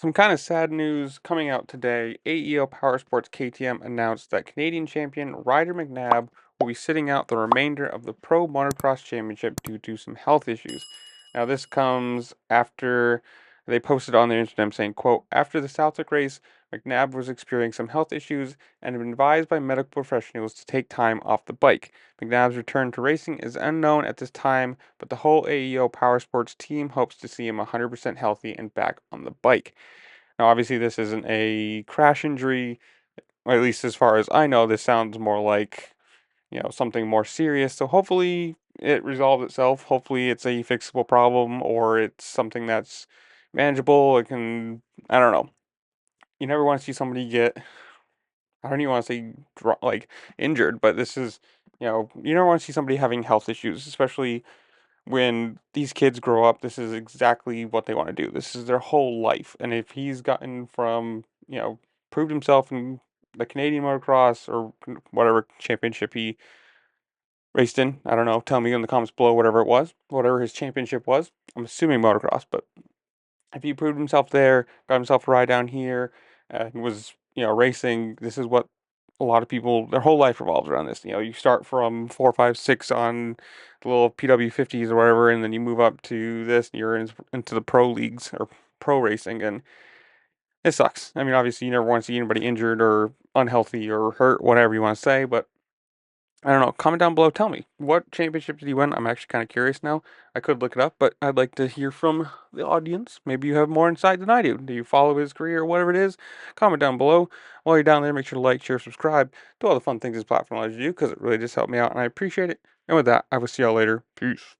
Some kind of sad news coming out today. AEO Powersports KTM announced that Canadian champion Ryder McNabb will be sitting out the remainder of the Pro Motocross Championship due to some health issues. Now, this comes after they posted on their Instagram saying, quote, after the Celtic race, McNabb was experiencing some health issues and had been advised by medical professionals to take time off the bike. McNabb's return to racing is unknown at this time, but the whole AEO Powersports team hopes to see him 100% healthy and back on the bike. Now, obviously, this isn't a crash injury, or at least as far as I know. This sounds more like, something more serious. So hopefully it resolves itself. Hopefully it's a fixable problem or it's something that's manageable. It can, I don't know. You never want to see somebody get, I don't even want to say like injured, but this is, you never want to see somebody having health issues, especially when these kids grow up. This is exactly what they want to do. This is their whole life. And if he's gotten from, proved himself in the Canadian motocross or whatever championship he raced in, I don't know, tell me in the comments below whatever it was, whatever his championship was. I'm assuming motocross, but if he proved himself there, got himself a ride down here, and was, racing, this is what a lot of people, their whole life revolves around this. You start from 4, 5, 6 on the little PW50s or whatever, and then you move up to this, and you're into the pro leagues or pro racing, and it sucks. I mean, obviously, you never want to see anybody injured or unhealthy or hurt, whatever you want to say, but I don't know. Comment down below. Tell me, what championship did he win? I'm actually kind of curious now. I could look it up, but I'd like to hear from the audience. Maybe you have more insight than I do. Do you follow his career or whatever it is? Comment down below. While you're down there, make sure to like, share, subscribe, do all the fun things this platform allows you to do because it really just helped me out and I appreciate it. And with that, I will see y'all later. Peace.